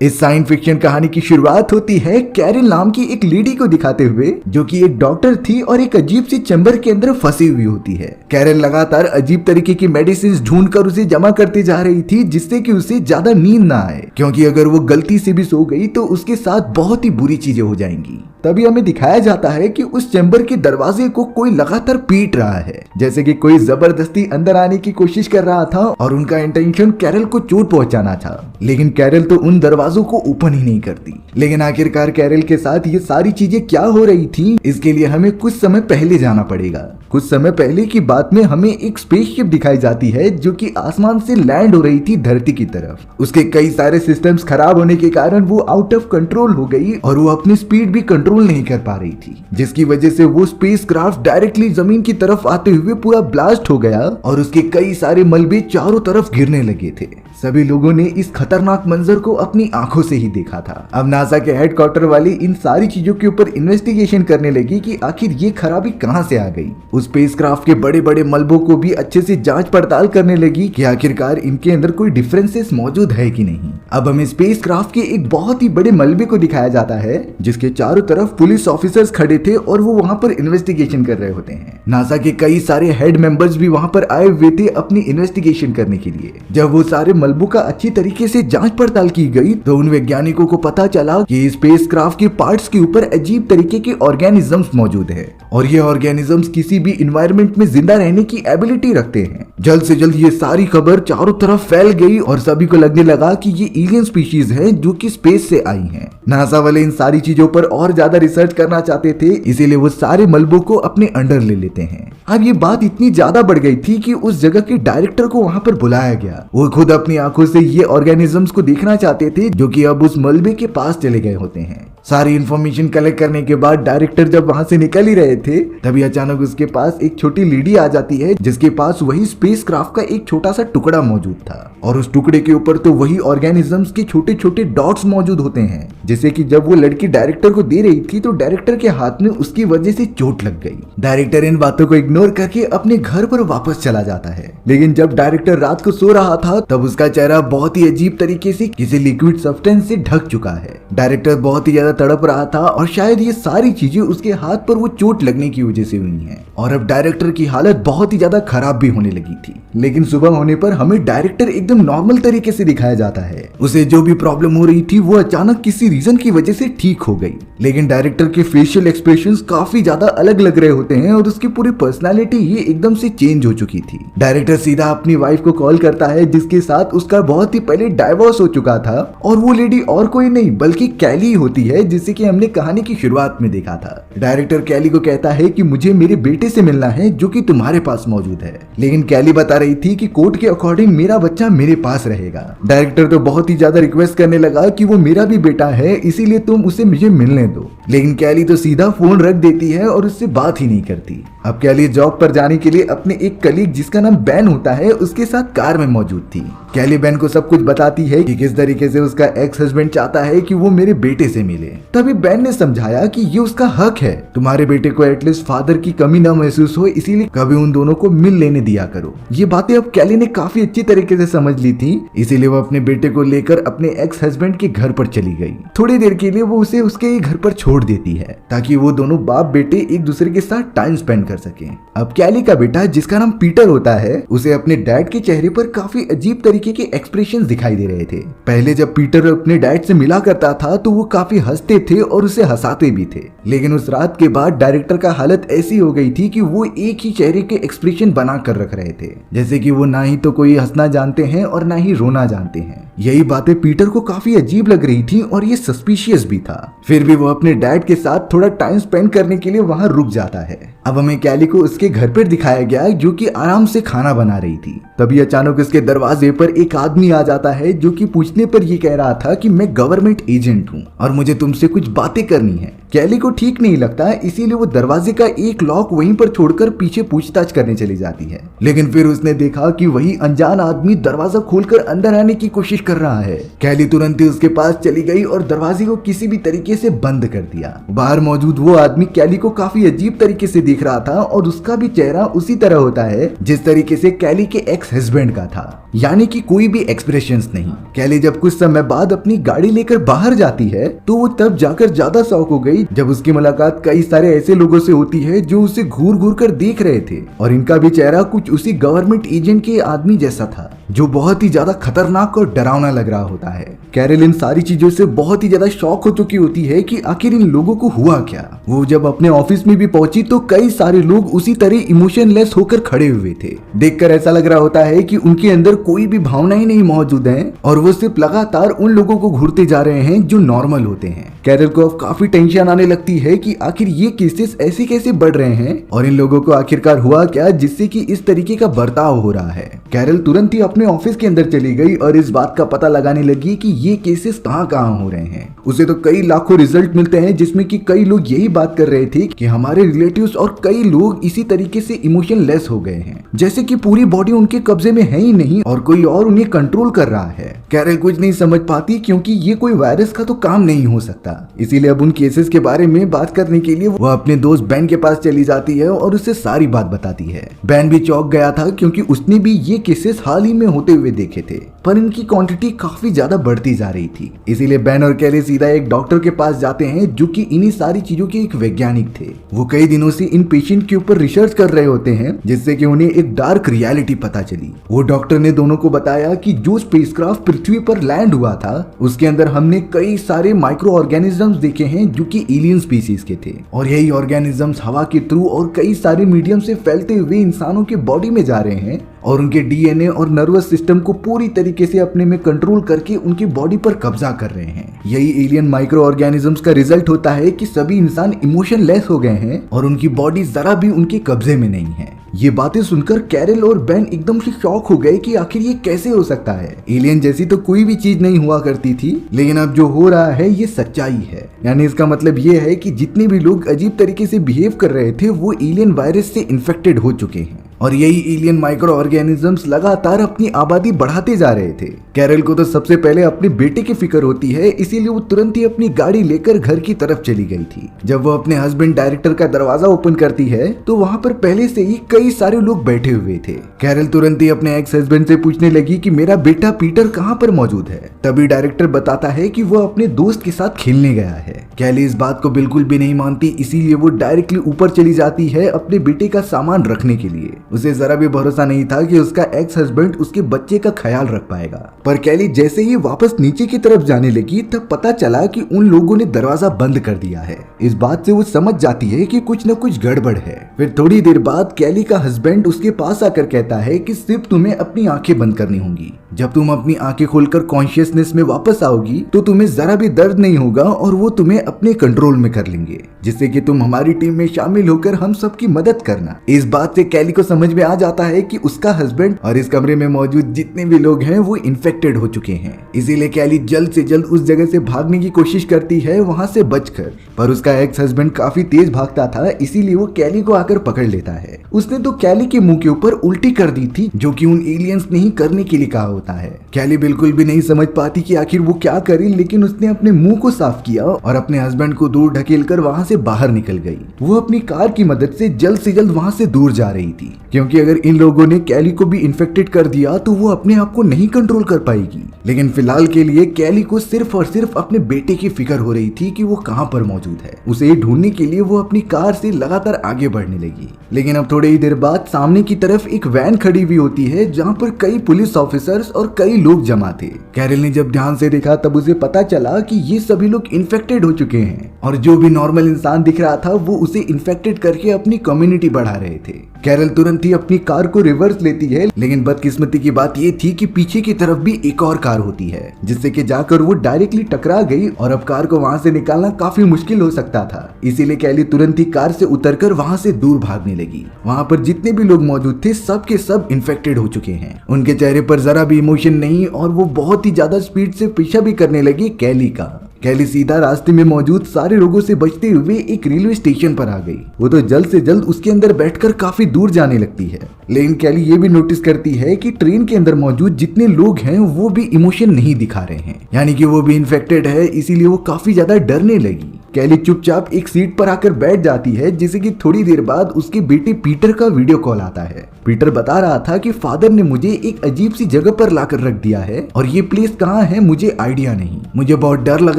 इस science fiction कहानी की शुरुआत होती है कैरल नाम की एक लेडी को दिखाते हुए, जो कि एक डॉक्टर थी और एक अजीब सी चैम्बर के अंदर फंसी हुई होती है। कैरल लगातार अजीब तरीके की मेडिसिन ढूंढकर उसे जमा करती जा रही थी, जिससे कि उसे ज्यादा नींद ना आए, क्योंकि अगर वो गलती से भी सो गई तो उसके साथ बहुत ही बुरी चीजें हो जाएंगी। तभी हमें दिखाया जाता है कि उस चैम्बर के दरवाजे को कोई लगातार पीट रहा है, जैसे कि कोई जबरदस्ती अंदर आने की कोशिश कर रहा था और उनका इंटेंशन कैरल को चोट पहुंचाना था। लेकिन कैरल तो उन दरवाजों को ओपन ही नहीं करती। लेकिन आखिरकार कैरल के साथ ये सारी चीजें क्या हो रही थी, इसके लिए हमें कुछ समय पहले जाना पड़ेगा। कुछ समय पहले की बात में हमें एक स्पेसशिप दिखाई जाती है जो कि आसमान से लैंड हो रही थी धरती की तरफ। उसके कई सारे सिस्टम्स खराब होने के कारण वो आउट ऑफ कंट्रोल हो गई और वो अपनी स्पीड भी कंट्रोल नहीं कर पा रही थी, जिसकी वजह से वो स्पेसक्राफ्ट डायरेक्टली जमीन की तरफ आते हुए पूरा ब्लास्ट हो गया और उसके कई सारे मलबे चारों तरफ गिरने लगे थे। सभी लोगों ने इस खतरनाक मंजर को अपनी आंखों से ही देखा था। अब नासा के हेडक्वार्टर वाली इन सारी चीजों के ऊपर इन्वेस्टिगेशन करने लगी कि आखिर ये खराबी कहां से आ गई। उस स्पेसक्राफ्ट के बड़े बड़े मलबों को भी अच्छे से जांच पड़ताल करने लगी कि आखिरकार इनके अंदर कोई डिफरेंसेस मौजूद है कि नहीं। अब हमें स्पेसक्राफ्ट के एक बहुत ही बड़े मलबे को दिखाया जाता है, जिसके चारों तरफ पुलिस ऑफिसर्स खड़े थे और वो वहां पर इन्वेस्टिगेशन कर रहे होते हैं। नासा के कई सारे हेड मेंबर्स भी वहां पर आए हुए थे अपनी इन्वेस्टिगेशन करने के लिए। जब वो सारे मलबों का अच्छी तरीके से जांच पड़ताल की गई तो उन वैज्ञानिकों को पता चला कि स्पेसक्राफ्ट के पार्ट्स के ऊपर अजीब तरीके के ऑर्गेनिजम्स मौजूद है और ये ऑर्गेनिजम्स किसी भी इन्वायरमेंट में जिंदा रहने की एबिलिटी रखते हैं। जल्द से जल्द ये सारी खबर चारों तरफ फैल गई और सभी को लगने लगा कि ये एलियन स्पीशीज है जो कि स्पेस से आई हैं। नासा वाले इन सारी चीजों पर और ज्यादा रिसर्च करना चाहते थे, इसीलिए वो सारे मलबों को अपने अंडर ले लेते हैं। अब ये बात इतनी ज्यादा बढ़ गई थी कि उस जगह के डायरेक्टर को वहां पर बुलाया गया। वो खुद अपनी आंखों से ये ऑर्गेनिजम्स को देखना चाहते थे, जो कि अब उस मलबे के पास चले गए होते हैं। सारी इंफॉर्मेशन कलेक्ट करने के बाद डायरेक्टर जब वहां से निकल ही रहे थे, तभी अचानक उसके पास एक छोटी लेडी आ जाती है, जिसके पास वही स्पेसक्राफ्ट का एक छोटा सा टुकड़ा मौजूद था और उस टुकड़े के ऊपर तो वही ऑर्गेनिजम्स के छोटे छोटे डॉट्स मौजूद होते हैं। जैसे कि जब वो लड़की डायरेक्टर को दे रही थी तो डायरेक्टर के हाथ में उसकी वजह से चोट लग गई। डायरेक्टर इन बातों को इग्नोर करके अपने घर पर वापस चला जाता है। लेकिन जब डायरेक्टर रात को सो रहा था तब उसका चेहरा बहुत ही अजीब तरीके से किसी लिक्विड सब्सटेंस से ढक चुका है। डायरेक्टर बहुत ही ज्यादा तड़प रहा था और शायद ये सारी चीजें उसके हाथ पर वो चोट लगने की वजह से हुई हैं और अब डायरेक्टर की हालत बहुत ही ज्यादा खराब भी होने लगी थी। लेकिन सुबह होने पर हमें डायरेक्टर एकदम नॉर्मल तरीके से दिखाया जाता है। उसे जो भी प्रॉब्लम हो रही थी वो अचानक किसी रीजन की वजह से ठीक हो गई। लेकिन डायरेक्टर के फेशियल एक्सप्रेशंस काफी ज्यादा अलग लग रहे होते हैं और उसकी पूरी पर्सनालिटी ये एकदम से चेंज हो चुकी थी। डायरेक्टर सीधा अपनी वाइफ को कॉल करता है, जिसके साथ उसका बहुत ही पहले डाइवोर्स हो चुका था और वो लेडी और कोई नहीं बल्कि कैली होती है, जिसे कि हमने कहानी की शुरुआत में देखा था। डायरेक्टर कैली को कहता है कि मुझे मेरे बेटे से मिलना है जो कि तुम्हारे पास मौजूद है। लेकिन कैली बता रही थी कि कोर्ट के अकॉर्डिंग मेरा बच्चा मेरे पास रहेगा। डायरेक्टर तो बहुत ही ज्यादा रिक्वेस्ट करने लगा कि वो मेरा भी बेटा है, इसीलिए तुम उसे मुझे मिलने दो। लेकिन कैली तो सीधा फोन रख देती है और उससे बात ही नहीं करती। अब कैली जॉब पर जाने के लिए अपने एक कलीग जिसका नाम बैन होता है उसके साथ कार में मौजूद थी। कैली बैन को सब कुछ बताती है कि किस तरीके से उसका एक्स हस्बैंड चाहता है कि वो मेरे बेटे से मिले। तभी बैन ने समझाया कि ये उसका हक है, तुम्हारे बेटे को एटलीस्ट फादर की कमी ना महसूस हो, इसीलिए कभी उन दोनों को मिल लेने दिया करो। ये बातें अब कैली ने काफी अच्छी तरीके से समझ ली थी, इसीलिए वो अपने बेटे को लेकर अपने एक्स हस्बैंड के घर पर चली गई। थोड़ी देर के लिए वो उसे उसके घर पर छोड़ देती है ताकि वो दोनों बाप बेटे एक दूसरे के साथ टाइम स्पेंड कर सके। अब कैली का बेटा जिसका नाम पीटर होता है, उसे अपने डैड के चेहरे पर काफी अजीब तरीके के एक्सप्रेशंस दिखाई दे रहे थे। पहले जब पीटर अपने डैड से मिला करता था तो वो काफी हंसते थे और उसे हंसाते भी थे। लेकिन उस रात के बाद डायरेक्टर का हालत ऐसी हो गई थी कि वो एक ही चेहरे के एक्सप्रेशन बना कर रख रहे थे, जैसे कि वो ना ही तो कोई हंसना जानते हैं और ना ही रोना जानते हैं। यही बातें पीटर को काफी अजीब लग रही थी और ये सस्पिशियस भी था। फिर भी वो अपने डैड के साथ थोड़ा टाइम स्पेंड करने के लिए वहां रुक जाता है। अब हमें कैली को उसके घर पर दिखाया गया जो कि आराम से खाना बना रही थी। तभी अचानक उसके दरवाजे पर एक आदमी आ जाता है जो कि पूछने पर ये कह रहा था कि मैं गवर्नमेंट एजेंट हूँ और मुझे तुमसे कुछ बातें करनी है। कैली को ठीक नहीं लगता, इसीलिए वो दरवाजे का एक लॉक वहीं पर छोड़कर पीछे पूछताछ करने चली जाती है। लेकिन फिर उसने देखा कि वही अनजान आदमी दरवाजा खोलकर अंदर आने की कोशिश कर रहा है। कैली तुरंत ही उसके पास चली गई और दरवाजे को किसी भी तरीके से बंद कर दिया। बाहर मौजूद वो आदमी कैली को काफी अजीब तरीके से देख रहा था और उसका भी चेहरा उसी तरह होता है जिस तरीके से कैली के एक्स हस्बैंड का था, यानी कि कोई भी एक्सप्रेशंस नहीं। कैली जब कुछ समय बाद अपनी गाड़ी लेकर बाहर जाती है तो वो तब जाकर ज्यादा शॉक हो गई जब उसकी मुलाकात कई सारे ऐसे लोगों से होती है जो उसे घूर घूर कर देख रहे थे और इनका भी चेहरा कुछ उसी गवर्नमेंट एजेंट के आदमी जैसा था जो बहुत ही ज्यादा खतरनाक और डरावना लग रहा होता है। कैरल इन सारी चीजों से बहुत ही ज्यादा शॉक हो चुकी होती है कि आखिर इन लोगों को हुआ क्या। वो जब अपने ऑफिस में भी पहुंची तो कई सारे लोग उसी तरह इमोशनलेस होकर खड़े हुए थे। देखकर ऐसा लग रहा होता है कि उनके अंदर कोई भी भावनाएं नहीं मौजूद हैं और वो सिर्फ लगातार उन लोगों को घूरते जा रहे हैं जो नॉर्मल होते हैं। कैरल को अब काफी टेंशन आने लगती है कि आखिर ये केसेस ऐसे कैसे बढ़ रहे हैं और इन लोगों को आखिरकार हुआ क्या जिससे कि इस तरीके का बर्ताव हो रहा है। कैरल तुरंत ही अपने ऑफिस के अंदर चली गई और इस बात का पता लगाने लगी कि ये केसेस कहां हो रहे हैं। उसे तो कई लाखों रिजल्ट मिलते हैं जिसमें कि कई लोग यही बात कर रहे थे कि हमारे रिलेटिव्स और कई लोग इसी तरीके से इमोशनलेस हो गए हैं, जैसे कि पूरी बॉडी उनके कब्जे में है ही नहीं और कोई और उन्हें कंट्रोल कर रहा है। कैरल कुछ नहीं समझ पाती क्योंकि ये कोई वायरस का तो काम नहीं हो सकता। इसीलिए अब उन केसेस के बारे में बात करने के लिए वो अपने दोस्त बैन के पास चली जाती है और उससे सारी बात बताती है। बैन भी चौंक गया था क्योंकि उसने भी ये केसेस हाल ही में होते हुए देखे थे, पर इनकी क्वांटिटी काफी ज्यादा बढ़ती जा रही थी। इसीलिए बैन और कैली सीधा एक डॉक्टर के पास जाते हैं जो कि इन्हीं सारी चीजों के एक वैज्ञानिक थे। वो कई दिनों से इन पेशेंट के ऊपर रिसर्च कर रहे होते हैं जिससे कि उन्हें एक डार्क रियलिटी पता चली। वो डॉक्टर ने दोनों को बताया कि जो स्पेसक्राफ्ट पृथ्वी पर लैंड हुआ था उसके अंदर हमने कई सारे माइक्रो ऑर्गेनिजम्स देखे हैं जो कि एलियन स्पीसीज के थे और यही ऑर्गेनिजम्स हवा के थ्रू और कई सारे मीडियम से फैलते हुए इंसानों के बॉडी में जा रहे हैं और उनके डीएनए और नर्वस सिस्टम को पूरी तरीके से अपने में कंट्रोल करके उनकी बॉडी पर कब्जा कर रहे हैं। यही एलियन माइक्रो ऑर्गेनिजम्स का रिजल्ट होता है कि सभी इंसान इमोशनलेस हो गए हैं और उनकी बॉडी जरा भी उनके कब्जे में नहीं है। ये बातें सुनकर कैरल और बैन एकदम से शॉक हो गए कि आखिर ये कैसे हो सकता है। एलियन जैसी तो कोई भी चीज नहीं हुआ करती थी, लेकिन अब जो हो रहा है ये सच्चाई है। यानी इसका मतलब ये है कि जितने भी लोग अजीब तरीके से बिहेव कर रहे थे वो एलियन वायरस से इन्फेक्टेड हो चुके हैं और यही एलियन माइक्रो ऑर्गेनिजम्स लगातार अपनी आबादी बढ़ाते जा रहे थे। कैरल को तो सबसे पहले अपने बेटे की फिक्र होती है, इसीलिए वो तुरंत ही अपनी गाड़ी लेकर घर की तरफ चली गई थी। जब वो अपने हस्बैंड डायरेक्टर का दरवाजा ओपन करती है तो वहाँ पर पहले से ही कई सारे लोग बैठे हुए थे। कैरल तुरंत ही अपने एक्स हस्बैंड से पूछने लगी कि मेरा बेटा पीटर कहाँ पर मौजूद है। तभी डायरेक्टर बताता है कि वो अपने दोस्त के साथ खेलने गया है। कैली इस बात को बिल्कुल भी नहीं मानती, इसीलिए वो डायरेक्टली ऊपर चली जाती है अपने बेटे का सामान रखने के लिए। उसे जरा भी भरोसा नहीं था कि उसका एक्स हस्बैंड उसके बच्चे का ख्याल रख पाएगा। पर कैली जैसे ही वापस नीचे की तरफ जाने लगी तब पता चला कि उन लोगों ने दरवाजा बंद कर दिया है। इस बात से वो समझ जाती है कि कुछ न कुछ गड़बड़ है। फिर थोड़ी देर बाद कैली का हस्बैंड उसके पास आकर कहता है कि सिर्फ तुम्हें अपनी आंखें बंद करनी होंगी। जब तुम अपनी आंखें खोलकर कॉन्शियसनेस में वापस आओगी तो तुम्हें जरा भी दर्द नहीं होगा और वो तुम्हें अपने कंट्रोल में कर लेंगे, जिससे कि तुम हमारी टीम में शामिल होकर हम सबकी मदद करना। इस बात से कैली को समझ में आ जाता है कि उसका हस्बैंड और इस कमरे में मौजूद जितने भी लोग हैं वो इन्फेक्टेड हो चुके हैं। इसीलिए कैली जल्द से जल्द उस जगह से भागने की कोशिश करती है वहां से बचकर, पर उसका एक्स हस्बैंड काफी तेज भागता था, इसीलिए वो कैली को आकर पकड़ लेता है। उसने तो कैली के मुंह के ऊपर उल्टी कर दी थी जो कि उन एलियंस ने ही करने के लिए कहा होता है। कैली बिल्कुल भी नहीं समझ पाती कि आखिर वो क्या करे, लेकिन उसने अपने मुंह को साफ किया और अपने हस्बैंड को दूर ढकेलकर वहां से बाहर निकल गई। वो अपनी कार की मदद से जल्द वहां से दूर जा रही थी, क्योंकि अगर इन लोगों ने कैली को भी इन्फेक्टेड कर दिया तो वो अपने आप को नहीं कंट्रोल कर पाएगी। लेकिन फिलहाल के लिए कैली को सिर्फ और सिर्फ अपने बेटे की फिक्र हो रही थी कि वो कहां पर मौजूद है। उसे ढूंढने के लिए वो अपनी कार से लगातार आगे बढ़ने लगी। लेकिन अब थोड़ी ही देर बाद सामने की तरफ एक वैन खड़ी हुई होती है जहां पर कई पुलिस ऑफिसर्स और कई लोग जमा थे। कैरल ने जब ध्यान से देखा तब उसे पता चला कि ये सभी लोग इन्फेक्टेड हो चुके हैं और जो भी नॉर्मल इंसान दिख रहा था वो उसे इन्फेक्टेड करके अपनी कम्युनिटी बढ़ा रहे थे। कैरल तुरंत ही अपनी कार को रिवर्स लेती है, लेकिन बदकिस्मती की बात ये थी कि पीछे की तरफ भी एक और कार होती है, जिससे कि जाकर वो डायरेक्टली टकरा गई और अब कार को वहां से निकालना काफी मुश्किल हो सकता था। इसीलिए कैली तुरंत ही कार से उतरकर वहां से दूर भागने लगी। वहां पर जितने भी लोग मौजूद थे सब के सब इन्फेक्टेड हो चुके हैं। उनके चेहरे पर जरा भी इमोशन नहीं और वो बहुत ही ज्यादा स्पीड से पीछा भी करने लगी कैली का। कैली सीधा रास्ते में मौजूद सारे लोगों से बचते हुए एक रेलवे स्टेशन पर आ गई। वो तो जल्द से जल्द उसके अंदर बैठकर काफी दूर जाने लगती है, लेकिन कैली ये भी नोटिस करती है कि ट्रेन के अंदर मौजूद जितने लोग हैं वो भी इमोशन नहीं दिखा रहे हैं, यानी कि वो भी इन्फेक्टेड है, इसीलिए वो काफी ज्यादा डरने लगी। कैली चुपचाप एक सीट पर आकर बैठ जाती है, जिसे कि थोड़ी देर बाद उसके बेटे पीटर का वीडियो कॉल आता है। पीटर बता रहा था कि फादर ने मुझे एक अजीब सी जगह पर लाकर रख दिया है और ये प्लेस कहाँ है मुझे आइडिया नहीं, मुझे बहुत डर लग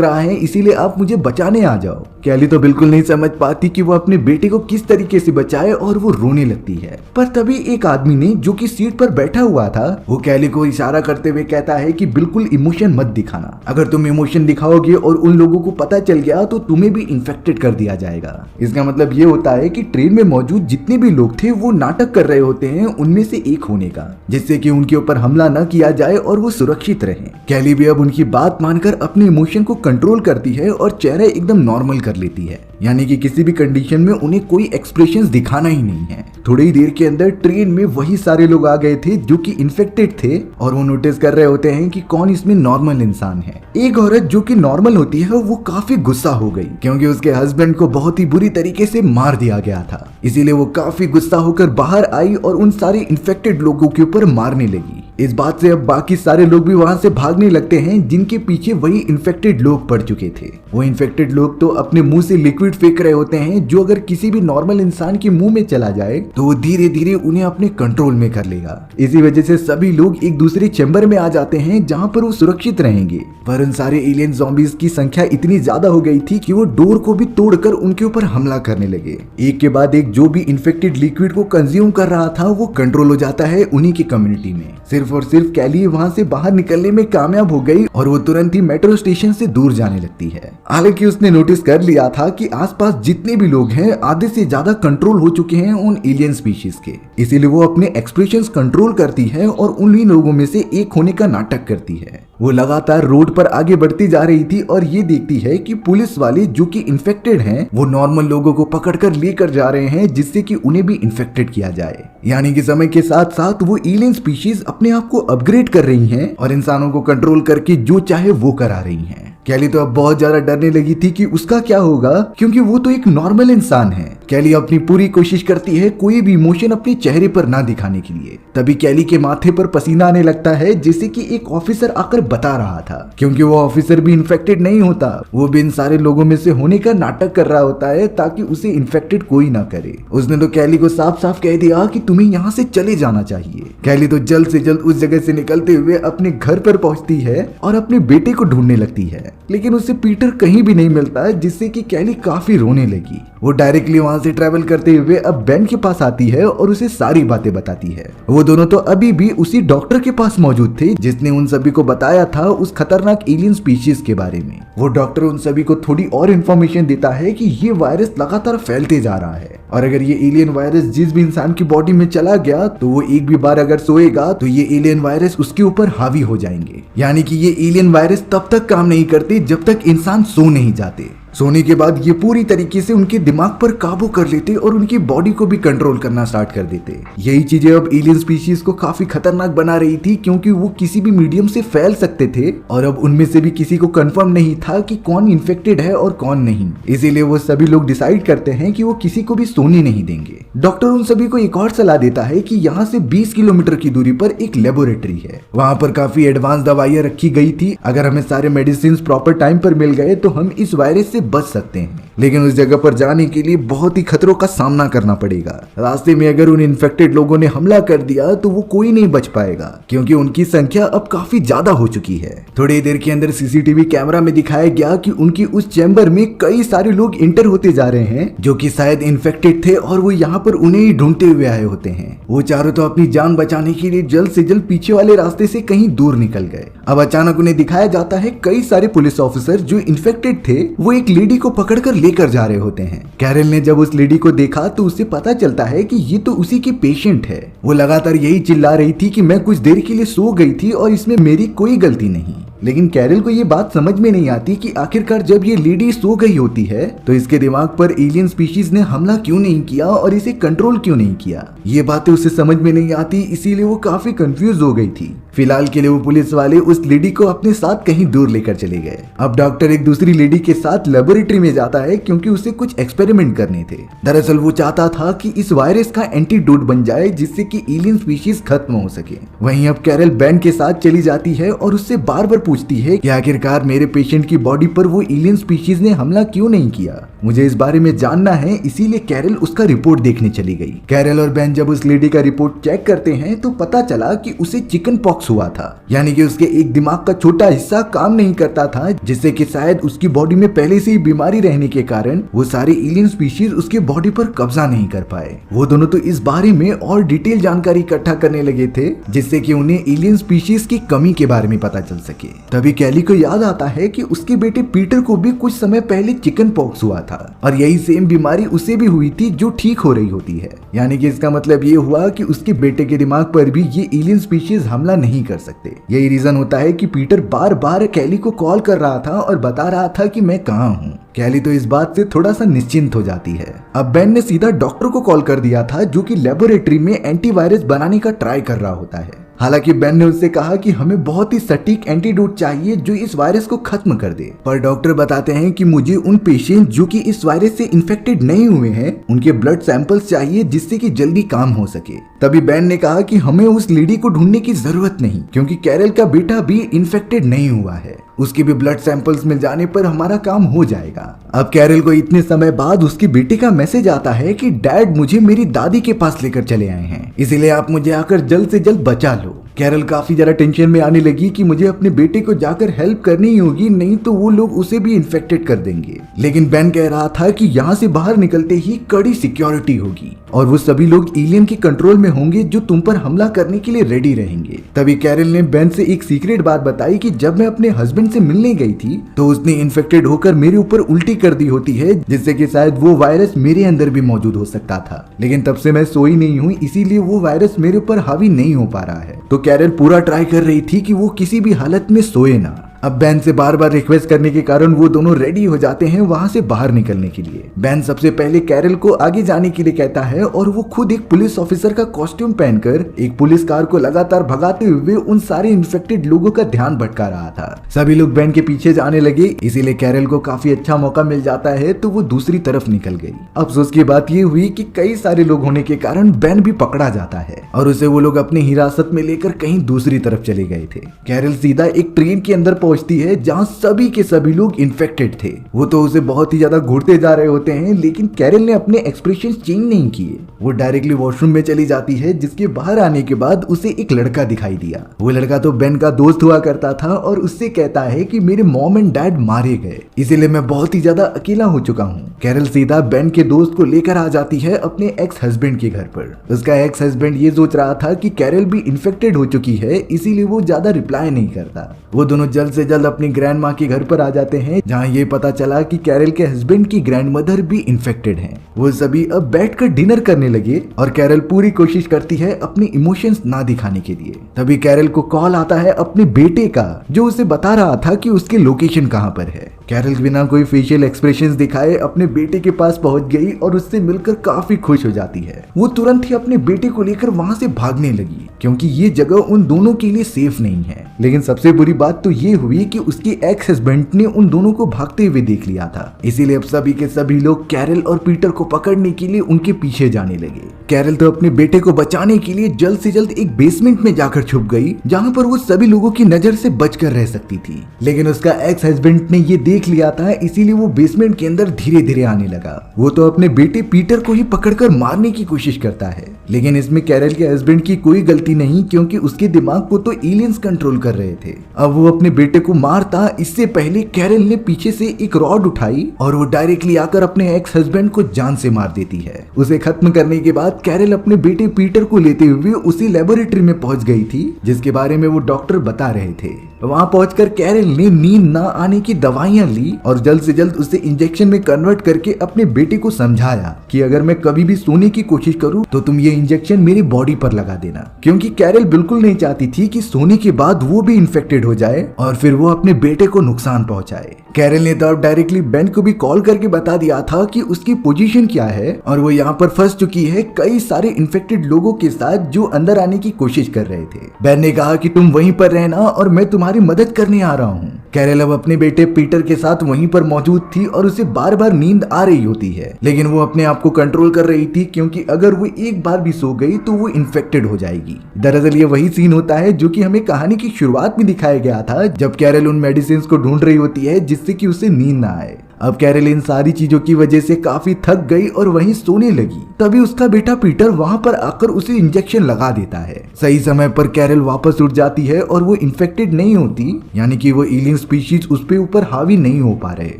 रहा है, इसीलिए आप मुझे बचाने आ जाओ। कैली तो बिल्कुल नहीं समझ पाती कि वो अपने बेटे को किस तरीके से बचाए और वो रोने लगती है। पर तभी एक आदमी ने, जो कि सीट पर बैठा हुआ था, वो कैली को इशारा करते हुए कहता है कि बिल्कुल इमोशन मत दिखाना, अगर तुम इमोशन दिखाओगे और उन लोगों को पता चल गया तो तुम्हें भी इन्फेक्टेड कर दिया जाएगा। इसका मतलब ये होता है कि ट्रेन में मौजूद जितने भी लोग थे वो नाटक कर रहे होते हैं उनमें से एक होने का, जिससे कि उनके ऊपर हमला न किया जाए और वो सुरक्षित रहें। कैली भी अब उनकी बात मानकर अपने इमोशन को कंट्रोल करती है और चेहरा एकदम नॉर्मल कर लेती है, यानी कि किसी भी कंडीशन में उन्हें कोई एक्सप्रेशंस दिखाना ही नहीं है। थोड़ी ही देर के अंदर ट्रेन में वही सारे लोग आ गए थे जो कि इन्फेक्टेड थे और वो नोटिस कर रहे होते हैं कि कौन इसमें नॉर्मल इंसान है। एक औरत जो कि नॉर्मल होती है वो काफी गुस्सा हो गई क्योंकि उसके हस्बैंड को बहुत ही बुरी तरीके से मार दिया गया था, इसीलिए वो काफी गुस्सा होकर बाहर आई और उन सारे इन्फेक्टेड लोगों के ऊपर मारने लगी। इस बात से अब बाकी सारे लोग भी वहां से भागने लगते हैं जिनके पीछे वही इन्फेक्टेड लोग पड़ चुके थे। वो इन्फेक्टेड लोग तो अपने मुंह से लिक्विड फेंक रहे होते हैं जो अगर किसी भी नॉर्मल इंसान के मुंह में चला जाए तो वो धीरे धीरे उन्हें अपने कंट्रोल में कर लेगा। इसी वजह से सभी लोग एक दूसरे चैम्बर में आ जाते हैं जहां पर वो सुरक्षित रहेंगे। पर उन सारे एलियन ज़ॉम्बीज की संख्या इतनी ज्यादा हो गई थी कि वो डोर को भी तोड़कर उनके ऊपर हमला करने लगे। एक के बाद एक जो भी इन्फेक्टेड लिक्विड को कंज्यूम कर रहा था वो कंट्रोल हो जाता है उन्हीं की कम्युनिटी में। सिर्फ और सिर्फ कैली वहां से बाहर निकलने में कामयाब हो गई और वो तुरंत ही मेट्रो स्टेशन से दूर जाने लगती है। हालांकि उसने नोटिस कर लिया था कि आसपास जितने भी लोग हैं आधे से ज्यादा कंट्रोल हो चुके हैं उन एलियन स्पीशीज के, इसीलिए वो अपने एक्सप्रेशंस कंट्रोल करती है और उन्हीं लोगों में से एक होने का नाटक करती है। वो लगातार रोड पर आगे बढ़ती जा रही थी और ये देखती है कि पुलिस वाले जो कि इन्फेक्टेड हैं वो नॉर्मल लोगों को पकड़कर लेकर जा रहे हैं जिससे कि उन्हें भी इन्फेक्टेड किया जाए। यानी कि समय के साथ साथ वो एलियन स्पीशीज अपने आप को अपग्रेड कर रही हैं और इंसानों को कंट्रोल करके जो चाहे वो करा रही हैं। कैली तो अब बहुत ज्यादा डरने लगी थी कि उसका क्या होगा क्योंकि वो तो एक नॉर्मल इंसान है। कैली अपनी पूरी कोशिश करती है कोई भी इमोशन अपने चेहरे पर ना दिखाने के लिए। तभी कैली के माथे पर पसीना आने लगता है जिसे कि एक ऑफिसर आकर बता रहा था, क्योंकि वो ऑफिसर भी इन्फेक्टेड नहीं होता, वो भी इन सारे लोगों में से होने का नाटक कर रहा होता है ताकि उसे इन्फेक्टेड कोई ना करे। उसने तो कैली को साफ साफ कह दिया कि तुम्हें यहाँ से चले जाना चाहिए। कैली तो जल्द से जल्द उस जगह से निकलते हुए अपने घर पर पहुंचती है और अपने बेटे को ढूंढने लगती है, लेकिन उसे पीटर कहीं भी नहीं मिलता जिससे कि कैली काफी रोने लगी। वो डायरेक्टली वहां से ट्रैवल करते हुए अब बेन के पास आती है और उसे सारी बातें बताती है। वो दोनों तो अभी भी उसी डॉक्टर के पास मौजूद थे जिसने उन सभी को बताया था उस खतरनाक एलियन स्पीशीज के बारे में। वो डॉक्टर उन सभी को थोड़ी और इन्फॉर्मेशन देता है कि ये वायरस लगातार फैलते जा रहा है और अगर ये एलियन वायरस जिस भी इंसान की बॉडी में चला गया तो वो एक भी बार अगर सोएगा तो ये एलियन वायरस उसके ऊपर हावी हो जाएंगे। यानी कि ये एलियन वायरस तब तक काम नहीं करते जब तक इंसान सो नहीं जाते। सोने के बाद ये पूरी तरीके से उनके दिमाग पर काबू कर लेते और उनकी बॉडी को भी कंट्रोल करना स्टार्ट कर देते। यही चीजें अब एलियन स्पीशीज को काफी खतरनाक बना रही थी क्योंकि वो किसी भी मीडियम से फैल सकते थे और अब उनमें से भी किसी को कंफर्म नहीं था कि कौन इन्फेक्टेड है और कौन नहीं। इसीलिए वो सभी लोग डिसाइड करते हैं कि वो किसी को भी सोने नहीं देंगे। डॉक्टर उन सभी को एक और सलाह देता है कि यहाँ से 20 किलोमीटर की दूरी पर एक लेबोरेटरी है, वहाँ पर काफी एडवांस दवाइयाँ रखी गई थी। अगर हमें सारे मेडिसिन प्रॉपर टाइम पर मिल गए तो हम इस वायरस से बच सकते हैं, लेकिन उस जगह पर जाने के लिए बहुत ही खतरों का सामना करना पड़ेगा। रास्ते में अगर उन इन्फेक्टेड लोगों ने हमला कर दिया तो वो कोई नहीं बच पाएगा क्योंकि उनकी संख्या अब काफी ज्यादा हो चुकी है। थोड़ी देर के अंदर सीसीटीवी कैमरा में दिखाया गया कि उनकी उस चैम्बर में कई सारे लोग इंटर होते जा रहे हैं जो कि शायद इन्फेक्टेड थे और वो यहाँ पर उन्हें ही ढूंढते हुए आए होते हैं। वो चारों तो अपनी जान बचाने के लिए जल्द से जल्द पीछे वाले रास्ते से कहीं दूर निकल गए। अब अचानक उन्हें दिखाया जाता है कई सारे पुलिस ऑफिसर जो इन्फेक्टेड थे वो एक लेडी को पकड़कर लेकर जा रहे होते हैं। कैरल ने जब उस लेडी को देखा तो उसे पता चलता है कि ये तो उसी की पेशेंट है। वो लगातार यही चिल्ला रही थी कि मैं कुछ देर के लिए सो गई थी और इसमें मेरी कोई गलती नहीं। लेकिन कैरल को ये बात समझ में नहीं आती कि आखिरकार जब ये लेडी सो गई होती है तो इसके दिमाग पर एलियन स्पीशीज ने हमला क्यों नहीं किया और इसे कंट्रोल क्यों नहीं किया। ये बातें उसे समझ में नहीं आती, इसीलिए वो काफी कंफ्यूज हो गई थी। फिलहाल के लिए वो पुलिस वाले उस लेडी को अपने साथ कहीं दूर लेकर चले गए। अब डॉक्टर एक दूसरी लेडी के साथ लेबोरेटरी में जाता है क्योंकि उसे कुछ एक्सपेरिमेंट करने थे। दरअसल वो चाहता था कि इस वायरस का एंटीडोट बन जाए जिससे कि एलियन स्पीशीज खत्म हो सके। वहीं अब कैरल बेन के साथ चली जाती है और उससे बार बार पूछती है कि आखिरकार मेरे पेशेंट की बॉडी पर वो एलियन स्पीशीज ने हमला क्यों नहीं किया, मुझे इस बारे में जानना है। इसीलिए कैरल उसका रिपोर्ट देखने चली गई। कैरल और बेन जब उस लेडी का रिपोर्ट चेक करते हैं तो पता चला कि उसे चिकन पॉक्स हुआ था, यानी कि उसके एक दिमाग का छोटा हिस्सा काम नहीं करता था, जिससे कि शायद उसकी बॉडी में पहले से ही बीमारी रहने के कारण वो सारे एलियन स्पीशीज उसके बॉडी पर कब्जा नहीं कर पाए। वो दोनों तो इस बारे में और डिटेल जानकारी इकट्ठा करने लगे थे जिससे कि उन्हें एलियन स्पीशीज की कमी के बारे में पता चल सके। तभी कैली को याद आता है कि उसके बेटे पीटर को भी कुछ समय पहले चिकन पॉक्स हुआ था और यही सेम बीमारी उसे भी हुई थी जो ठीक हो रही होती है। यानी कि इसका मतलब ये हुआ कि उसके बेटे के दिमाग पर भी ये एलियन स्पीशीज हमला नहीं कर सकते। यही रीजन होता है कि पीटर बार बार कैली को कॉल कर रहा था और बता रहा था कि मैं कहाँ हूँ। कैली तो इस बात से थोड़ा सा निश्चिंत हो जाती है। अब बेन ने सीधा डॉक्टर को कॉल कर दिया था जो कि लेबोरेटरी में एंटीवायरस बनाने का ट्राई कर रहा होता है। हालांकि बेन ने उससे कहा कि हमें बहुत ही सटीक एंटीडोट चाहिए जो इस वायरस को खत्म कर दे, पर डॉक्टर बताते हैं कि मुझे उन पेशेंट जो कि इस वायरस से इन्फेक्टेड नहीं हुए हैं उनके ब्लड सैंपल्स चाहिए जिससे कि जल्दी काम हो सके। तभी बेन ने कहा कि हमें उस लेडी को ढूंढने की जरूरत नहीं क्योंकि कैरल का बेटा भी इन्फेक्टेड नहीं हुआ है, उसके भी ब्लड सैंपल्स मिल जाने पर हमारा काम हो जाएगा। अब कैरल को इतने समय बाद उसके बेटे का मैसेज आता है कि डैड मुझे मेरी दादी के पास लेकर चले आए हैं, इसीलिए आप मुझे आकर जल्द से जल्द बचा लो। कैरल काफी ज्यादा टेंशन में आने लगी कि मुझे अपने बेटे को जाकर हेल्प करनी होगी, नहीं तो वो लोग उसे भी इन्फेक्टेड कर देंगे। लेकिन बेन कह रहा था कि यहाँ से बाहर निकलते ही कड़ी सिक्योरिटी होगी और वो सभी लोग एलियन के कंट्रोल में होंगे जो तुम पर हमला करने के लिए रेडी रहेंगे। तभी कैरल ने बेन से एक सीक्रेट बात बताई कि जब मैं अपने हस्बैंड से मिलने गई थी तो उसने इन्फेक्टेड होकर मेरे ऊपर उल्टी कर दी होती है, जिससे कि शायद वो वायरस मेरे अंदर भी मौजूद हो सकता था, लेकिन तब से मैं सोई नहीं हूँ, इसीलिए वो वायरस मेरे ऊपर हावी नहीं हो पा रहा है। तो कैरल पूरा ट्राई कर रही थी कि वो किसी भी हालत में सोए ना। अब बेन से बार बार रिक्वेस्ट करने के कारण वो दोनों रेडी हो जाते हैं वहां से बाहर निकलने के लिए। बेन सबसे पहले कैरल को आगे जाने के लिए कहता है और वो खुद एक पुलिस ऑफिसर का कॉस्ट्यूम पहनकर एक पुलिस कार को लगातार भगाते हुए उन सारे इन्फेक्टेड लोगों का ध्यान भटका रहा था। सभी लोग बेन के पीछे जाने लगे, इसीलिए कैरल को काफी अच्छा मौका मिल जाता है तो वो दूसरी तरफ निकल गई। अफसोस की बात ये हुई कि कई सारे लोग होने के कारण बेन भी पकड़ा जाता है और उसे वो लोग अपनी हिरासत में लेकर कहीं दूसरी तरफ चले गए थे। कैरल सीधा एक ट्रेन के अंदर पहुंचती है जहां सभी के सभी लोग इन्फेक्टेड थे। वो तो उसे बहुत ही ज्यादा घूरते जा रहे होते हैं, लेकिन कैरल ने अपने एक्सप्रेशन चेंज नहीं किए। वो डायरेक्टली वॉशरूम में चली जाती है, जिसके बाहर आने के बाद उसे एक लड़का दिखाई दिया। वो लड़का तो बेन का दोस्त हुआ करता था और उससे कहता है कि मेरे मॉम एंड डैड मारे गए, इसीलिए मैं बहुत ही ज्यादा अकेला हो चुका हूँ। कैरल सीधा बेन के दोस्त को लेकर आ जाती है अपने एक्स हस्बैंड के घर पर। उसका एक्स हस्बैंड ये सोच रहा था कि कैरल भी इन्फेक्टेड हो चुकी है, इसीलिए वो ज्यादा रिप्लाई नहीं करता। वो दोनों जल्द से जल्द अपनी ग्रैंड माँ के घर पर आ जाते हैं, जहाँ ये पता चला कि कैरल के हस्बैंड की ग्रैंड मदर भी इन्फेक्टेड हैं। वो सभी अब बैठकर डिनर करने लगे और कैरल पूरी कोशिश करती है अपने इमोशंस ना दिखाने के लिए। तभी कैरल को कॉल आता है अपने बेटे का, जो उसे बता रहा था कि उसकी लोकेशन कहाँ पर है। कैरल बिना कोई फेशियल एक्सप्रेशंस दिखाए अपने बेटे के पास पहुंच गई और उससे मिलकर काफी खुश हो जाती है। वो तुरंत ही अपने बेटे को लेकर वहां से भागने लगी क्योंकि ये जगह उन दोनों के लिए सेफ नहीं है। लेकिन सबसे बुरी बात तो ये हुई कि उसके एक्स हस्बैंड ने उन दोनों को भागते हुए देख लिया था, इसीलिए अब सभी के सभी लोग कैरल और पीटर को पकड़ने के लिए उनके पीछे जाने लगे। कैरल तो अपने बेटे को बचाने के लिए जल्द से जल्द एक बेसमेंट में जाकर छुप गई, जहाँ पर वो सभी लोगों की नजर से बचकर रह सकती थी। लेकिन उसका एक्स हस्बैंड ने ये देख लिया था, इसीलिए वो बेसमेंट के अंदर धीरे धीरे आने लगा। वो तो अपने बेटे पीटर को ही पकड़कर मारने की कोशिश करता है, लेकिन इसमें कैरल के हस्बैंड की कोई गलती नहीं क्योंकि उसके दिमाग को तो एलियंस कंट्रोल कर रहे थे। अब वो अपने बेटे को मारता इससे पहले कैरल ने पीछे से एक रॉड उठाई और वो डायरेक्टली आकर अपने एक्स हस्बैंड को जान से मार देती है। उसे खत्म करने के बाद कैरल अपने बेटे पीटर को लेते हुए उसी लेबोरेटरी में पहुंच गई थी जिसके बारे में वो डॉक्टर बता रहे थे। वहाँ पहुंचकर कैरल ने नींद ना आने की दवाइयां ली और जल्द से जल्द उसे इंजेक्शन में कन्वर्ट करके अपने बेटे को समझाया कि अगर मैं कभी भी सोने की कोशिश करूं तो तुम ये इंजेक्शन मेरी बॉडी पर लगा देना, क्योंकि कैरल बिल्कुल नहीं चाहती थी कि सोने के बाद वो भी इन्फेक्टेड हो जाए और फिर वो अपने बेटे को नुकसान पहुंचाए। कैरल ने तब डायरेक्टली बेन को भी कॉल करके बता दिया था कि उसकी पोजीशन क्या है और वो यहाँ पर फंस चुकी है कई सारे इन्फेक्टेड लोगों के साथ जो अंदर आने की कोशिश कर रहे थे। बेन ने कहा कि तुम वहीं पर रहना और मैं तुम्हारी मदद करने आ रहा हूँ। कैरल अब अपने बेटे पीटर के साथ वहीं पर मौजूद थी और उसे बार बार नींद आ रही होती है, लेकिन वो अपने आप को कंट्रोल कर रही थी क्योंकि अगर वो एक बार भी सो गई तो वो इन्फेक्टेड हो जाएगी। दरअसल ये वही सीन होता है जो कि हमें कहानी की शुरुआत में दिखाया गया था, जब कैरल उन मेडिसिन को ढूंढ रही होती है जिससे कि उसे नींद ना आए। अब कैरल इन सारी चीजों की वजह से काफी थक गई और वहीं सोने लगी। तभी उसका बेटा पीटर वहां पर आकर उसे इंजेक्शन लगा देता है। सही समय पर कैरल वापस उठ जाती है और वो इन्फेक्टेड नहीं होती, यानी कि वो एलियन स्पीशीज उस पे ऊपर हावी नहीं हो पा रहे।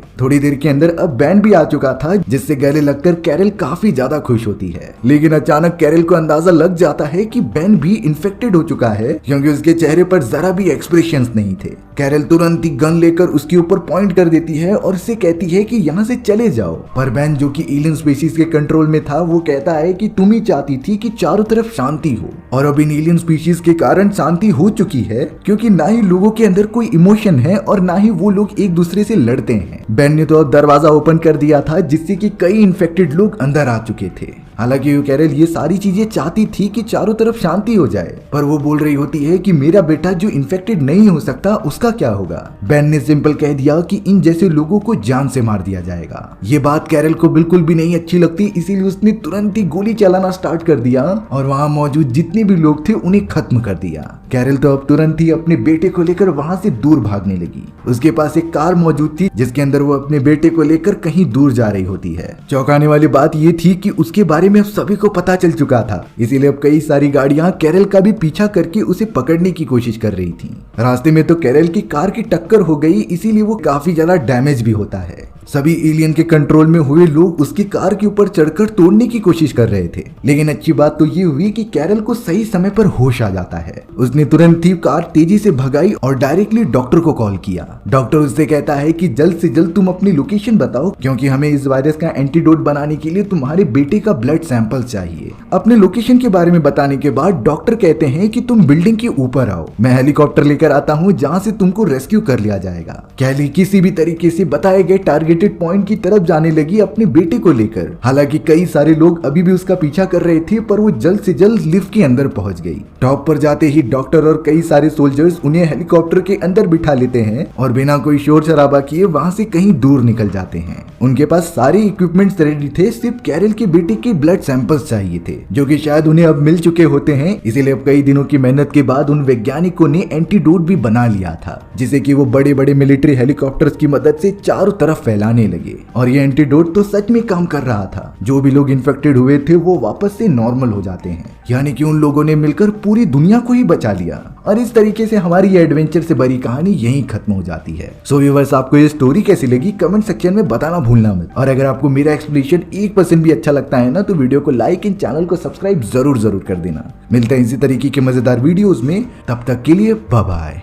थोड़ी देर के अंदर अब बैन भी आ चुका था, जिससे गले लगकर कैरल काफी ज्यादा खुश होती है। लेकिन अचानक कैरल को अंदाजा लग जाता है कि बैन भी इन्फेक्टेड हो चुका है, क्योंकि उसके चेहरे पर जरा भी एक्सप्रेशंस नहीं थे। कैरल तुरंत ही गन लेकर उसके ऊपर पॉइंट कर देती है और उससे कहती है कि यहाँ से चले जाओ। पर बैन, जो कि एलियन स्पीशीज के कंट्रोल में था, वो कहता है कि तुम ही चाहती थी कि चारों तरफ शांति हो, और अब इन एलियन स्पीशीज के कारण शांति हो चुकी है, क्योंकि ना ही लोगों के अंदर कोई इमोशन है और ना ही वो लोग एक दूसरे से लड़ते हैं। बैन ने तो अब दरवाजा ओपन कर दिया था, जिससे कि कई इन्फेक्टेड लोग अंदर आ चुके थे। हालांकि कैरल ये सारी चीजें चाहती थी कि चारों तरफ शांति हो जाए, पर वो बोल रही होती है कि मेरा बेटा जो इन्फेक्टेड नहीं हो सकता उसका क्या होगा। बैन ने सिंपल कह दिया कि इन जैसे लोगों को जान से मार दिया जाएगा। ये बात कैरल को बिल्कुल भी नहीं अच्छी लगती, इसीलिए उसने तुरंत ही गोली चलाना स्टार्ट कर दिया और वहां मौजूद जितने भी लोग थे उन्हें खत्म कर दिया। कैरल तो अब तुरंत ही अपने बेटे को लेकर वहां से दूर भागने लगी। उसके पास एक कार मौजूद थी जिसके अंदर वो अपने बेटे को लेकर कहीं दूर जा रही होती है। चौंकाने वाली बात ये थी कि उसके बारे में अब सभी को पता चल चुका था, इसीलिए अब कई सारी गाड़ियां कैरल का भी पीछा करके उसे पकड़ने की कोशिश कर रही थी। रास्ते में तो कैरल की कार की टक्कर हो गई, इसीलिए वो काफी ज्यादा डैमेज भी होता है। सभी एलियन के कंट्रोल में हुए लोग उसकी कार के ऊपर चढ़कर तोड़ने की कोशिश कर रहे थे, लेकिन अच्छी बात तो ये हुई कि कैरल को सही समय पर होश आ जाता है। उसने तुरंत ही कार तेजी से भगाई और डायरेक्टली डॉक्टर को कॉल किया। डॉक्टर उससे कहता है कि जल्द से जल्द तुम अपनी लोकेशन बताओ, क्योंकि हमें इस वायरस का एंटीडोट बनाने के लिए तुम्हारे बेटे का ब्लड सैंपल चाहिए। अपने लोकेशन के बारे में बताने के बाद डॉक्टर कहते हैं कि तुम बिल्डिंग के ऊपर आओ, मैं हेलीकॉप्टर लेकर आता हूँ जहाँ से तुमको रेस्क्यू कर लिया जाएगा। कैली किसी भी तरीके से बताए गए टारगेटेड पॉइंट की तरफ जाने लगी अपने बेटे को लेकर। हालांकि कई सारे लोग अभी भी उसका पीछा कर रहे थे, पर वो जल्द से जल्द लिफ्ट के अंदर पहुंच गई। टॉप पर जाते ही डॉक्टर और कई सारे सोल्जर्स उन्हें हेलीकॉप्टर के अंदर बिठा लेते हैं और बिना कोई शोर शराबा किए वहां से कहीं दूर निकल जाते हैं। उनके पास सारे इक्विपमेंट्स रेडी थे, सिर्फ कैरल के बेटे के ब्लड सैंपल्स चाहिए थे, जो कि शायद उन्हें अब मिल चुके होते हैं। इसीलिए अब कई दिनों की मेहनत के बाद उन वैज्ञानिकों ने एंटीडोट भी बना लिया था, जिसे कि वो बड़े बड़े मिलिट्री हेलीकॉप्टर्स की मदद से चारों तरफ फैलाने लगे। और ये एंटीडोट तो सच में काम कर रहा था। जो भी लोग इन्फेक्टेड हुए थे वो वापस से नॉर्मल हो जाते हैं, यानी कि उन लोगों ने मिलकर पूरी दुनिया को ही बचा लिया। और इस तरीके से हमारी ये एडवेंचर से भरी कहानी यहीं खत्म हो जाती है। सो व्यूअर्स, आपको ये स्टोरी कैसी लगी कमेंट सेक्शन में बताना भूलना मत। और अगर आपको मेरा एक्सप्लेनेशन 1% भी अच्छा लगता है ना, तो वीडियो को लाइक एंड चैनल को सब्सक्राइब जरूर कर देना। मिलते हैं इसी तरीके के मजेदार वीडियोस में, तब तक के लिए बाय बाय।